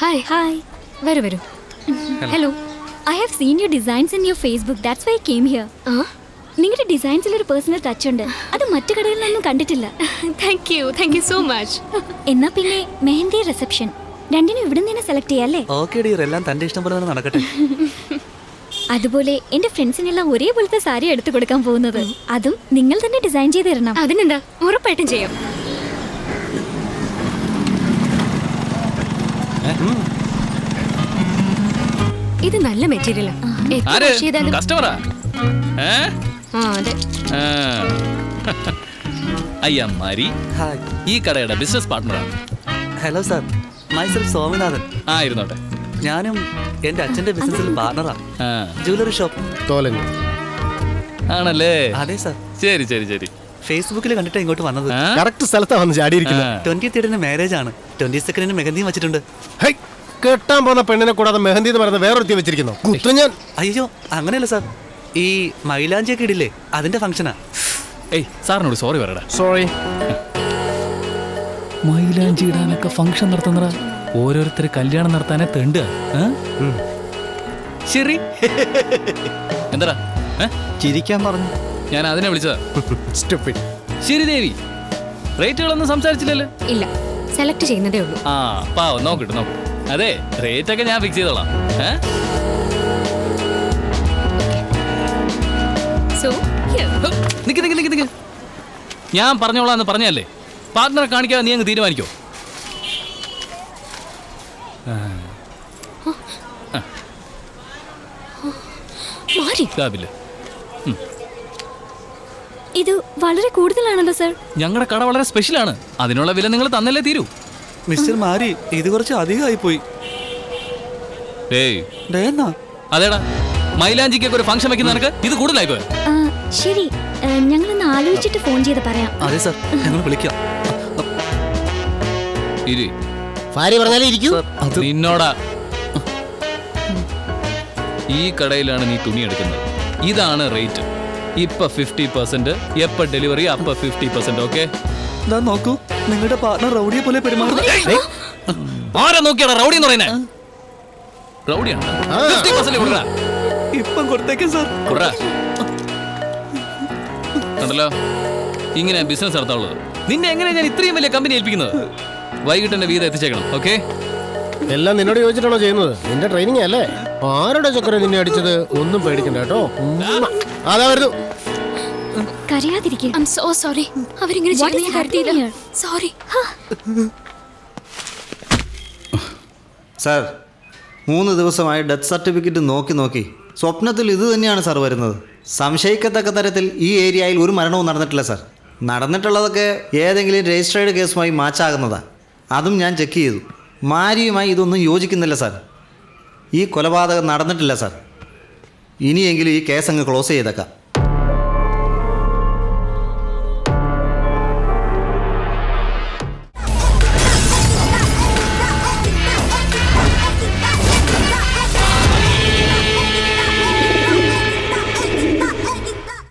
Hi hi വരൂ വരൂ. Hello, I have seen your designs in your Facebook. That's why I came here. നിങ്ങളുടെ ഡിസൈൻസിൽ ഒരു personal touch ഉണ്ട്. അത് മറ്റു കടകളിലൊന്നും കണ്ടിട്ടില്ല. Thank you so much. എന്നാ പിന്നെ മെഹന്തി റിസപ്ഷൻ രണ്ടിനും ഇവിടെ നിന്ന് സെലക്ട് ചെയ്യാല്ലേ? ഓക്കെ ഡിയർ, എല്ലാം തന്റെ ഇഷ്ടം പോലെ തന്നെ നടക്കട്ടെ. അതുപോലെ എന്റെ ഫ്രണ്ട്സിനെല്ലാം ഒരേപോലത്തെ സാരി എടുത്തു കൊടുക്കാൻ പോകുന്നത്. അതും നിങ്ങൾ തന്നെ ഡിസൈൻ ചെയ്ത് തരണം. അതിനെന്താ, ഉറപ്പായിട്ടും ചെയ്യാം. ഇത് നല്ല മെറ്റീരിയലാ. കസ്റ്റമറാ? അതെ. അയ്യമ്മാരി ഹായ്, ഈ കടയുടെ ബിസിനസ് പാർട്ട്ണറാണ്. Hello sir, myself Swaminathan. ഇരുന്നോട്ടെ. ഞാനും എന്റെ അച്ഛന്റെ ബിസിനസ്സിൽ പാർട്ണറാ. Jewellery shop. ആണല്ലേ? അതെ സാർ. ശരി ശരി ശരി. ഫേസ്ബുക്കിൽ കണ്ടിട്ടാ ഇങ്ങോട്ട് വന്നത്. കറക്റ്റ് സ്ഥലത്താ വന്ന് ചാടിയിരിക്കുന്നത്. 23rd മാരേജ് ആണ്. 22nd മെഹന്തിയും വെച്ചിട്ടുണ്ട്. കെട്ടാൻ പോകുന്ന പെണ്ണിനെ കൂടാതെ മെഹന്തി എന്ന് പറയുന്ന വേറൊരുത്തി വെച്ചിരിക്കുന്നു. കുത്തു ഞാൻ. അയ്യോ, അങ്ങനെയല്ല സാർ. ഈ മൈലാഞ്ചിയൊക്കെ ഇടില്ലേ, അതിന്റെ ഫംഗ്ഷനാ. ഏയ്, സാറിനോട് സോറി പറയടാ. സോറി. മൈലാഞ്ചി ഇടാനൊക്കെ ഫംഗ്ഷൻ നടത്തുന്നതാ. ഓരോരുത്തർ കല്യാണം നടത്താനെ തെണ്ടുക. ശരി. എന്താടാ ചിരിക്കാൻ പറഞ്ഞു. ഞാൻ അതിനെ വിളിച്ചതാ. ശരി ദേവി, റേറ്റുകളൊന്നും സംസാരിച്ചില്ലല്ലോ? ഇല്ല, സെലക്ട് ചെയ്യുന്നതേ ഉള്ളൂ. പാവം, നോക്കിട്ട് നോക്കും. അതെ, റേറ്റ് ഒക്കെ ഞാൻ ഫിക്സ് ചെയ്തോളാം. നിക്ക് നിക്ക് നിക്ക് നിക്ക്. ഞാൻ പറഞ്ഞോളാന്ന് പറഞ്ഞല്ലേ? പാർട്ട്ണറെ കാണിക്കാതെ നീ അങ്ങ് തീരുമാനിക്കോ? ഇത് വളരെ കൂടുതലാണല്ലോ സർ. ഞങ്ങളുടെ കട വളരെ സ്പെഷ്യലാണ്. അതിനുള്ള വില നിങ്ങൾ തന്നല്ലേ തീരൂ. മിസ്റ്റർ മാരി, ഇത് കുറച്ച് അധികമായി പോയി. അതേടാ, മൈലാഞ്ചിക്കൊക്കെ ഒരു ഫംഗ്ഷൻ വെക്കുന്ന നിനക്ക് ഇത് കൂടുതലായി പോയോ? ശരി, ഞങ്ങളൊന്ന് ആലോചിച്ചിട്ട് ഫോൺ ചെയ്ത് പറയാം. അതെ സാർ, ഞങ്ങൾ വിളിക്കാം. നിന്നോടാ. ഈ കടയിലാണ് നീ തുണി എടുക്കുന്നത്. ഇതാണ് റേറ്റ്. ഇപ്പൊ 50%, എപ്പ ഡെലിവറി അപ്പ 50%. ഓക്കെ? നോക്കൂ, നിങ്ങളുടെ പാർട്ണർ റൗഡിയെ പോലെ പെരുമാറുന്നു. ആരാ നോക്കിയാടാ റൗഡി എന്ന് പറയുന്നേ? റൗഡിയാണ്. 50% കൊടുക്കടാ. ഇപ്പം കൊടുത്തേക്കാം സാർ. കണ്ടല്ലോ, ഇങ്ങനെ ബിസിനസ് നടത്താനുള്ളത്. നിന്നെ എങ്ങനെ ഞാൻ ഇത്രയും വലിയ കമ്പനി ഏൽപ്പിക്കുന്നത്? വൈകിട്ട് എന്നെ വീതം എത്തിച്ചേക്കണം. ഓക്കെ? എല്ലാം നിന്നോട് ചോദിച്ചിട്ടാണോ ചെയ്യുന്നത്? നിന്റെ ട്രെയിനിങ് അല്ലേ? ആരുടെ ചക്കര നിന്നെ അടിച്ചത്? ഒന്നും പേടിക്കണ്ട കേട്ടോ. അതാ വരുന്നു. കരയാതിരിക്കുക. I'm so sorry. അവരിങ്ങനെ ചെയ്യുന്ന ഞാൻ കരുതിയില്ല. സോറി. സാർ, 3 ദിവസമായി ഡെത്ത് സർട്ടിഫിക്കറ്റ് നോക്കി സ്വപ്നത്തിൽ ഇത് തന്നെയാണ് സാർ വരുന്നത്. സംശയിക്കത്തക്ക തരത്തിൽ ഈ ഏരിയയിൽ ഒരു മരണവും നടന്നിട്ടില്ല സാർ. നടന്നിട്ടുള്ളതൊക്കെ ഏതെങ്കിലും രജിസ്റ്റേർഡ് കേസുമായി മാച്ചാകുന്നതാണ്. അതും ഞാൻ ചെക്ക് ചെയ്തു. മാരിയുമായി ഇതൊന്നും യോജിക്കുന്നില്ല സാർ. ഈ കൊലപാതകം നടന്നിട്ടില്ല സാർ. ഇനിയെങ്കിലും ഈ കേസ് അങ്ങ് ക്ലോസ് ചെയ്തേക്കാം.